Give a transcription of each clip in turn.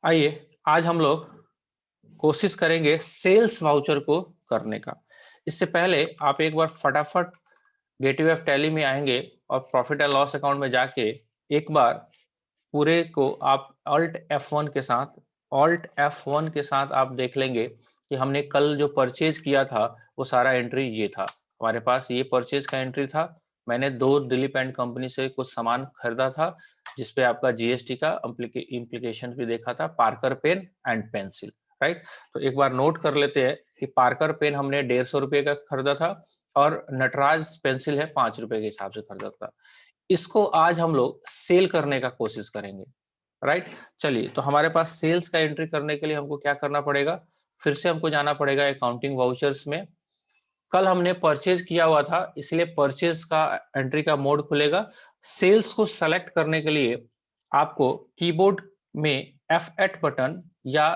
आइए आज हम लोग कोशिश करेंगे सेल्स वाउचर को करने का। इससे पहले आप एक बार फटाफट गेटवे ऑफ टैली में आएंगे और प्रॉफिट एंड लॉस अकाउंट में जाके एक बार पूरे को आप ऑल्ट F1 के साथ आप देख लेंगे कि हमने कल जो परचेज किया था वो सारा एंट्री ये था। हमारे पास ये परचेज का एंट्री था। मैंने 2 दिलीप एंड कंपनी से कुछ सामान खरीदा था जिसपे आपका जीएसटी का इम्प्लीकेशन भी देखा था, Parker pen and pencil. Right, तो एक बार नोट कर लेते हैं कि पार्कर पेन हमने 150 रुपए का खरीदा था और नटराज पेंसिल है 5 रुपए के हिसाब से खरीदा था। इसको आज हम लोग सेल करने का कोशिश करेंगे। राइट, चलिए तो हमारे पास सेल्स का एंट्री करने के लिए हमको क्या करना पड़ेगा, फिर से हमको जाना पड़ेगा अकाउंटिंग वाउचर्स में। कल हमने परचेज किया हुआ था इसलिए परचेज का एंट्री का मोड खुलेगा। सेल्स को सेलेक्ट करने के लिए आपको कीबोर्ड में F8 बटन या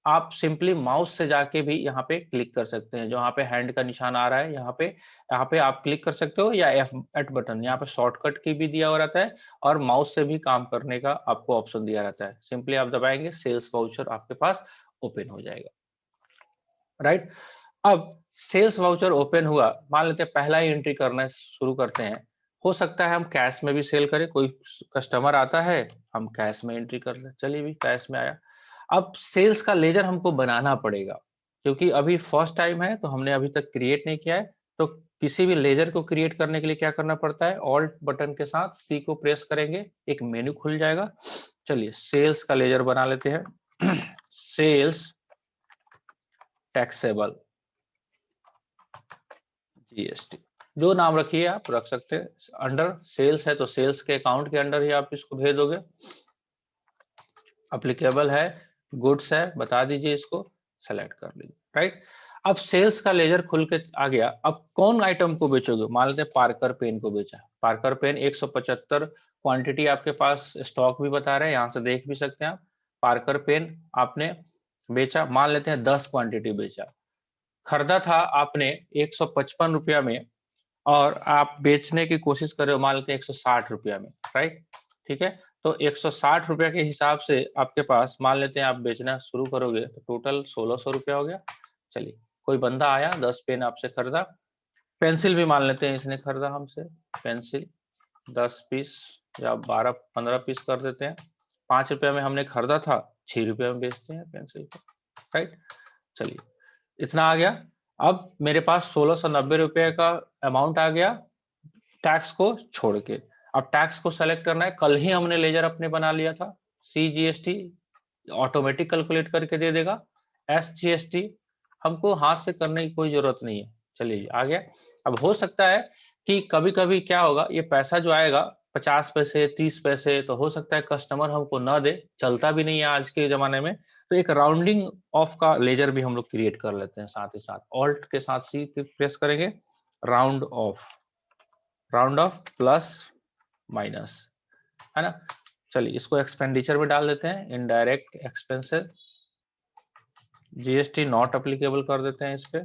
आप सिंपली माउस से जाके भी यहाँ पे क्लिक कर सकते हैं। जो यहाँ पे हैंड का निशान आ रहा है यहाँ पे आप क्लिक कर सकते हो, या F8 बटन यहाँ पे शॉर्टकट की भी दिया हुआ रहता है और माउस से भी काम करने का आपको ऑप्शन दिया रहता है। सिंपली आप दबाएंगे, सेल्स वाउचर आपके पास ओपन हो जाएगा। राइट, अब सेल्स वाउचर ओपन हुआ, मान लेते हैं पहला ही एंट्री करना शुरू करते हैं। हो सकता है हम कैश में भी सेल करें, कोई कस्टमर आता है हम कैश में एंट्री कर लें। चलिए भी कैश में आया। अब सेल्स का लेजर हमको बनाना पड़ेगा क्योंकि अभी फर्स्ट टाइम है तो हमने अभी तक क्रिएट नहीं किया है। तो किसी भी लेजर को क्रिएट करने के लिए क्या करना पड़ता है, ऑल्ट बटन के साथ सी को प्रेस करेंगे, एक मेन्यू खुल जाएगा। चलिए सेल्स का लेजर बना लेते हैं। सेल्स टैक्सेबल जीएसटी, जो नाम रखिए आप रख सकते हैं। अंडर सेल्स है तो सेल्स के अकाउंट के अंडर ही आप इसको भेज दोगे। अप्लीकेबल है, गुड्स है, बता दीजिए, इसको सेलेक्ट कर लीजिए। राइट, अब सेल्स का लेजर खुल के आ गया। अब कौन आइटम को बेचोगे, मान लेते हैं पार्कर पेन को बेचा। पार्कर पेन 175 क्वांटिटी आपके पास स्टॉक भी बता रहे हैं, यहाँ से देख भी सकते हैं आप। पार्कर पेन आपने बेचा, मान लेते हैं 10 क्वांटिटी बेचा। खरीदा था आपने 155 रुपया में और आप बेचने की कोशिश कर रहे हो मान लेते हैं 160 रुपया में। राइट, ठीक है, तो 160 रुपया के हिसाब से आपके पास मान लेते हैं आप बेचना शुरू करोगे तो टोटल 1600 रुपया हो गया। चलिए, कोई बंदा आया 10 पेन आपसे खरीदा। पेंसिल भी मान लेते हैं इसने खरीदा हमसे, पेंसिल 10 पीस या 12-15 पीस कर देते हैं। 5 रुपया में हमने खरीदा था, 6 रुपया में बेचते हैं पेंसिल को। राइट, चलिए इतना आ गया। अब मेरे पास 1690 रुपए का अमाउंट आ गया टैक्स को छोड़ के। अब टैक्स को सेलेक्ट करना है, कल ही हमने लेजर अपने बना लिया था। CGST ऑटोमेटिक कैलकुलेट करके दे देगा। SGST हमको हाथ से करने की कोई जरूरत नहीं है। चलिए आ गया। अब हो सकता है कि कभी कभी क्या होगा, ये पैसा जो आएगा 50 पैसे 30 पैसे, तो हो सकता है कस्टमर हमको ना दे, चलता भी नहीं है आज के जमाने में। तो एक राउंडिंग ऑफ का लेजर भी हम लोग क्रिएट कर लेते हैं साथ ही साथ। ऑल्ट के साथ सी प्रेस करेंगे, round of, round of plus minus, है ना। चलिए इसको एक्सपेंडिचर में डाल देते हैं, indirect expenses, GST not applicable कर देते हैं इस पे।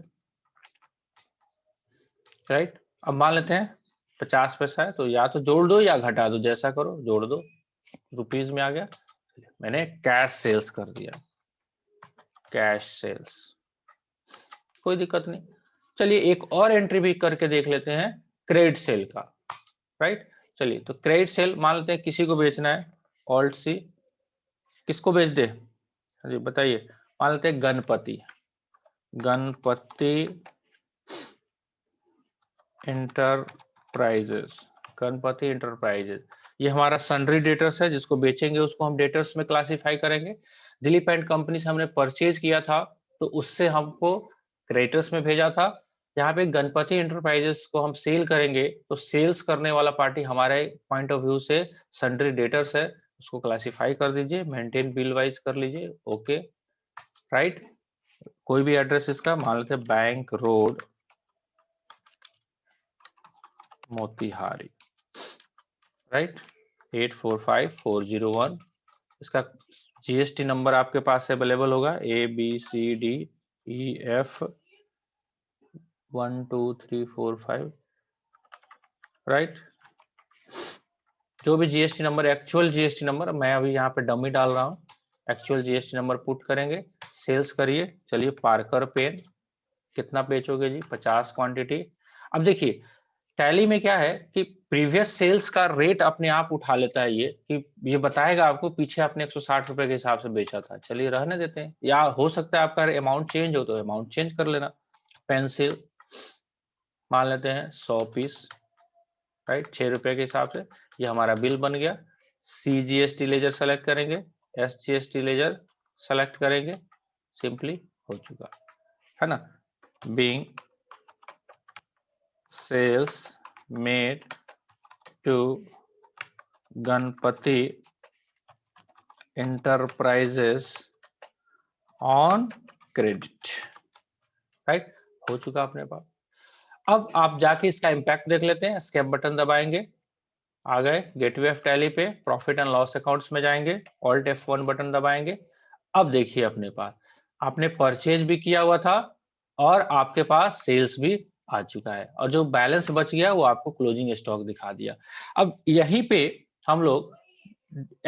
राइट, अब मान लेते हैं 50 पैसा है तो या तो जोड़ दो या घटा दो, जैसा करो, जोड़ दो, रुपीज में आ गया। मैंने कैश सेल्स कर दिया, कैश सेल्स, कोई दिक्कत नहीं। चलिए एक और एंट्री भी करके देख लेते हैं, क्रेडिट सेल का। राइट, चलिए तो क्रेडिट सेल मान लेते हैं किसी को बेचना है, ऑल्ट सी, किसको बेच दे, जी बताइए। मान लेते हैं गणपति, गणपति इंटरप्राइजेस, गणपति इंटरप्राइजेस, ये हमारा सन्ड्री डेटर्स है, जिसको बेचेंगे उसको हम डेटर्स में क्लासिफाई करेंगे। दिलीप एंड कंपनी से हमने परचेज किया था तो उससे हमको क्रेडिटर्स में भेजा था। यहाँ पे गणपति इंटरप्राइजेस को हम सेल करेंगे तो सेल्स करने वाला पार्टी हमारे पॉइंट ऑफ व्यू से सन्ड्री डेटर्स है, उसको क्लासिफाई कर दीजिए, मेंटेन बिल वाइज कर लीजिए, ओके। राइट, कोई भी एड्रेस इसका मान लेते हैं बैंक रोड मोतिहारी, राइट 845401। इसका जीएसटी नंबर आपके पास अवेलेबल होगा, ABCDEF 12345। राइट, जो भी GST number, actual GST number, मैं अभी यहाँ पे डमी डाल रहा हूँ, एक्चुअल जीएसटी नंबर पुट करेंगे, सेल्स करिए। चलिए पार्कर पेन कितना बेचोगे जी, 50 क्वांटिटी। अब देखिए टैली में क्या है कि प्रीवियस सेल्स का रेट अपने आप उठा लेता है, ये कि ये बताएगा आपको पीछे आपने 160 रुपए के हिसाब से बेचा था। चलिए रहने देते हैं, या हो सकता है आपका अमाउंट चेंज हो तो अमाउंट चेंज कर लेना। पेंसिल मान लेते हैं 100 पीस, राइट, 6 रुपए के हिसाब से। ये हमारा बिल बन गया। CGST लेजर सेलेक्ट करेंगे, SGST लेजर सेलेक्ट करेंगे, सिंपली हो चुका है ना। Being sales made to Ganpati enterprises on credit, right, हो चुका अपने पास। अब आप जाके इसका इंपैक्ट देख लेते हैं। एस्केप बटन दबाएंगे, आ गए गेटवे ऑफ टैली पे, प्रॉफिट एंड लॉस अकाउंट्स में जाएंगे, ऑल्ट F1 बटन दबाएंगे। अब देखिए अपने पास आपने परचेज भी किया हुआ था और आपके पास सेल्स भी आ चुका है, और जो बैलेंस बच गया वो आपको क्लोजिंग स्टॉक दिखा दिया। अब यहीं पे हम लोग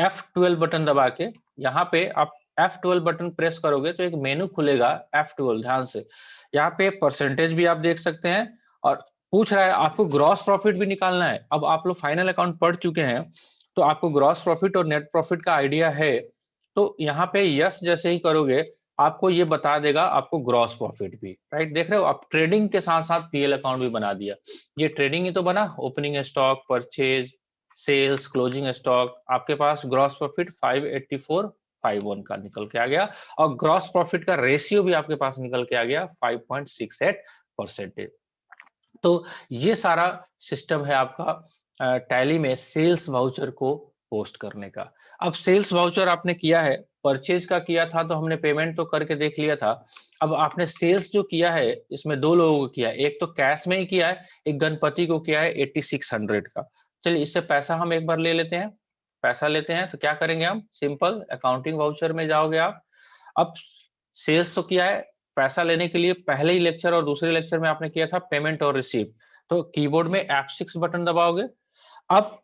F12 बटन दबा के, यहाँ पे आप F12 बटन प्रेस करोगे तो एक मेनू खुलेगा F12, ध्यान से। यहाँ पे परसेंटेज भी आप देख सकते हैं, और पूछ रहा है आपको ग्रॉस प्रॉफिट भी निकालना है। अब आप लोग फाइनल अकाउंट पढ़ चुके हैं तो आपको ग्रॉस प्रॉफिट और नेट प्रॉफिट का आइडिया है। तो यहाँ पे यस जैसे ही करोगे आपको ये बता देगा आपको ग्रॉस प्रॉफिट भी, राइट। देख रहे हो आप ट्रेडिंग के साथ साथ पीएल अकाउंट भी बना दिया। ये ट्रेडिंग ही तो बना, opening stock, purchase, sales, closing stock. आपके पास ग्रॉस प्रॉफिट 584.51 का निकल के आ गया, और ग्रॉस प्रॉफिट का रेशियो भी आपके पास निकल के आ गया 5.68%। तो ये सारा सिस्टम है आपका टैली में सेल्स वाउचर को पोस्ट करने का। अब सेल्स वाउचर आपने किया है, परचेज का किया था तो हमने पेमेंट तो करके देख लिया था। अब आपने सेल्स जो किया है इसमें दो लोगों को किया है, एक तो कैश में ही किया है, एक गणपति को किया है 8600 का। चलिए इससे पैसा हम एक बार ले लेते हैं। पैसा लेते हैं तो क्या करेंगे हम, सिंपल अकाउंटिंग वाउचर में जाओगे आप। अब सेल्स तो किया है, पैसा लेने के लिए पहले ही लेक्चर और दूसरे लेक्चर में आपने किया था पेमेंट और रिसीव। तो कीबोर्ड में F6 बटन दबाओगे। अब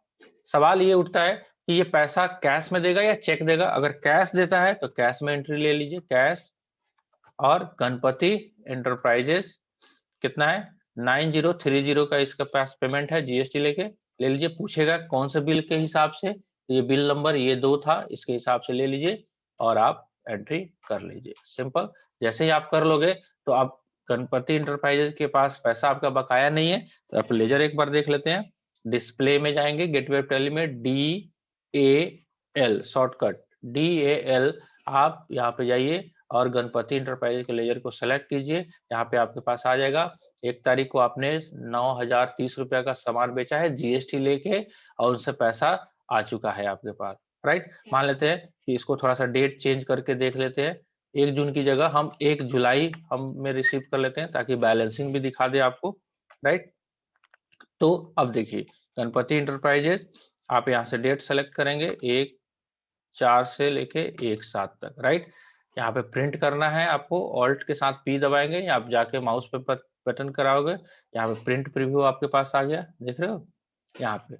सवाल ये उठता है कि ये पैसा कैश में देगा या चेक देगा। अगर कैश देता है तो कैश में एंट्री ले लीजिए, कैश, और गणपति एंटरप्राइजेस कितना है 9030 का इसका पास पेमेंट है, जीएसटी लेके ले लीजिए। पूछेगा कौन से बिल के हिसाब से, ये बिल नंबर ये 2 था, इसके हिसाब से ले लीजिए और आप एंट्री कर लीजिए। सिंपल, जैसे ही आप कर लोगे तो आप गणपति इंटरप्राइजेज के पास पैसा आपका बकाया नहीं है। तो आप लेजर एक बार देख लेते हैं। डिस्प्ले में जाएंगे, गेटवे टैली में DAL शॉर्टकट DAL, आप यहाँ पे जाइए और गणपति इंटरप्राइजेज के लेजर को सेलेक्ट कीजिए। यहाँ पे आपके पास आ जाएगा 1 तारीख को आपने 9030 रुपया का सामान बेचा है जीएसटी लेके, और उनसे पैसा आ चुका है आपके पास, राइट। मान लेते हैं कि इसको थोड़ा सा डेट चेंज करके देख लेते हैं। 1 जून की जगह हम 1 जुलाई हम में रिसीव कर लेते हैं ताकि बैलेंसिंग भी दिखा दे आपको, राइट। तो अब देखिए गणपति इंटरप्राइजेज, आप यहाँ से डेट सेलेक्ट करेंगे 1/4 से लेके 1/7 तक, राइट। यहाँ पे प्रिंट करना है आपको, ऑल्ट के साथ P दबाएंगे या आप जाके माउस पे बटन कराओगे। यहाँ पे प्रिंट प्रीव्यू आपके पास आ गया, देख रहे हो। यहाँ पे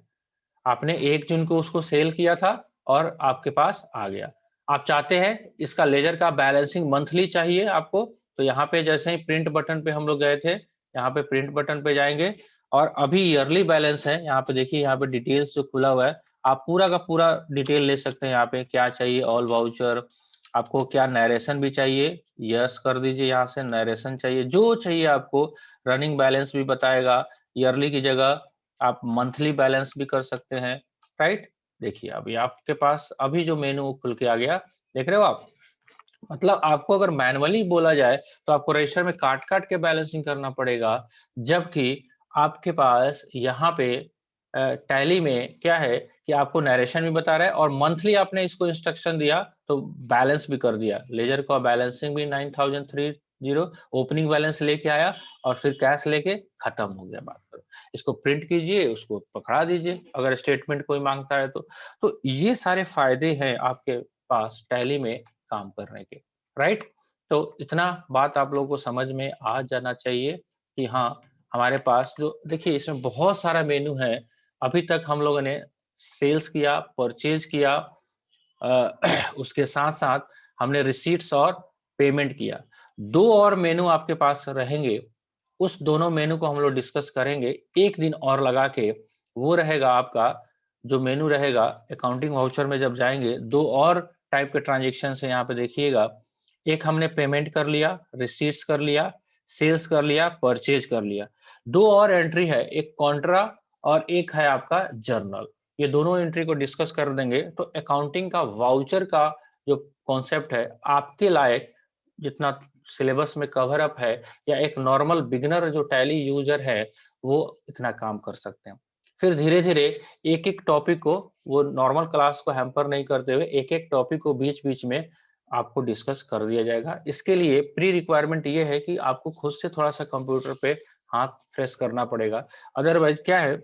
आपने 1 जून को उसको सेल किया था और आपके पास आ गया। आप चाहते हैं इसका लेजर का बैलेंसिंग मंथली चाहिए आपको, तो यहाँ पे जैसे ही प्रिंट बटन पे हम लोग गए थे, यहाँ पे प्रिंट बटन पे जाएंगे और अभी ईयरली बैलेंस है। यहाँ पे देखिए, यहाँ पे डिटेल्स जो खुला हुआ है, आप पूरा का पूरा डिटेल ले सकते हैं। यहाँ पे क्या चाहिए, ऑल वाउचर, आपको क्या नरेशन भी चाहिए, यस कर दीजिए। यहाँ से नरेशन चाहिए, जो चाहिए आपको, रनिंग बैलेंस भी बताएगा। ईयरली की जगह आप मंथली बैलेंस भी कर सकते हैं, राइट। देखिए अभी आपके पास अभी जो मेनू खुल के आ गया, देख रहे हो आप। मतलब आपको अगर मैनुअली बोला जाए तो आपको रजिस्टर में काट काट के बैलेंसिंग करना पड़ेगा, जबकि आपके पास यहाँ पे टैली में क्या है कि आपको नरेशन भी बता रहा है और मंथली आपने इसको इंस्ट्रक्शन दिया तो बैलेंस भी कर दिया। लेजर का बैलेंसिंग भी 9030 ओपनिंग बैलेंस लेके आया और फिर कैश लेके खत्म हो गया। बात करो, इसको प्रिंट कीजिए, उसको पकड़ा दीजिए अगर स्टेटमेंट कोई मांगता है तो ये सारे फायदे हैं आपके पास टैली में काम करने के, राइट। तो इतना बात आप लोगों को समझ में आ जाना चाहिए कि हाँ, हमारे पास जो देखिए इसमें बहुत सारा मेनू है। अभी तक हम लोगों ने सेल्स किया, परचेज किया, उसके साथ साथ हमने रिसीट्स और पेमेंट किया। 2 और मेनू आपके पास रहेंगे, उस दोनों मेनू को हम लोग डिस्कस करेंगे एक दिन और लगा के। वो रहेगा आपका जो मेनू रहेगा अकाउंटिंग वाउचर में जब जाएंगे, 2 और टाइप के ट्रांजेक्शन है यहाँ पे देखिएगा। एक हमने पेमेंट कर लिया, रिसीट्स कर लिया, सेल्स कर लिया, परचेज कर लिया। 2 और एंट्री है, एक कॉन्ट्रा और एक है आपका जर्नल। ये दोनों एंट्री को डिस्कस कर देंगे तो अकाउंटिंग का वाउचर का जो कॉन्सेप्ट है आपके लायक, जितना सिलेबस में कवर अप है, या एक नॉर्मल बिगिनर जो टैली यूजर है वो इतना काम कर सकते हैं। फिर धीरे धीरे एक एक टॉपिक को, वो नॉर्मल क्लास को हैम्पर नहीं करते हुए एक एक टॉपिक को बीच बीच में आपको डिस्कस कर दिया जाएगा। इसके लिए प्री रिक्वायरमेंट ये है कि आपको खुद से थोड़ा सा कंप्यूटर पे हाथ फ्रेश करना पड़ेगा। अदरवाइज क्या है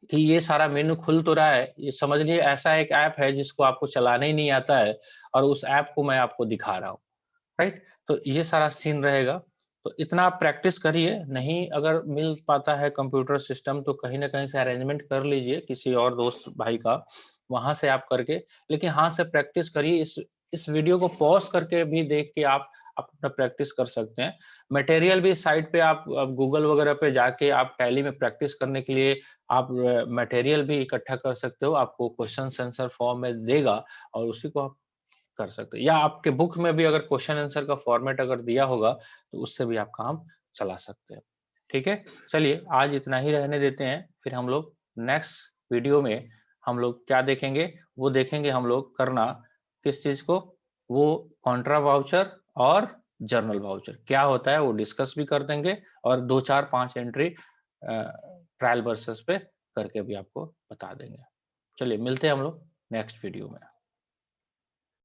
कि ये सारा मेनू खुल तो रहा है, ये समझ लीजिए ऐसा एक ऐप है जिसको आपको चलाना ही नहीं आता है और उस ऐप को मैं आपको दिखा रहा हूँ, राइट? तो ये सारा सीन रहेगा। तो इतना आप प्रैक्टिस करिए, नहीं अगर मिल पाता है कंप्यूटर सिस्टम तो कहीं ना कहीं से अरेंजमेंट कर लीजिए किसी और दोस्त भाई का, वहां से आप करके, लेकिन हाथ से प्रैक्टिस करिए। इस वीडियो को पॉज करके भी देख के आप अपना प्रैक्टिस कर सकते हैं। मटेरियल भी साइट पे आप गूगल वगैरह पे जाके आप टैली में प्रैक्टिस करने के लिए आप मटेरियल भी इकट्ठा कर सकते हो, आपको क्वेश्चन आंसर फॉर्म में देगा और उसी को आप कर सकते हैं। या आपके बुक में भी अगर क्वेश्चन आंसर का फॉर्मेट अगर दिया होगा तो उससे भी आप काम चला सकते हैं। ठीक है, चलिए आज इतना ही रहने देते हैं, फिर हम लोग नेक्स्ट वीडियो में हम लोग क्या देखेंगे, वो देखेंगे हम लोग करना किस चीज को, वो कॉन्ट्रा वाउचर और जर्नल वाउचर क्या होता है वो डिस्कस भी कर देंगे, और 2 4 5 एंट्री ट्रायल वर्सेस पे करके भी आपको बता देंगे। चलिए मिलते हैं हम लोग नेक्स्ट वीडियो में।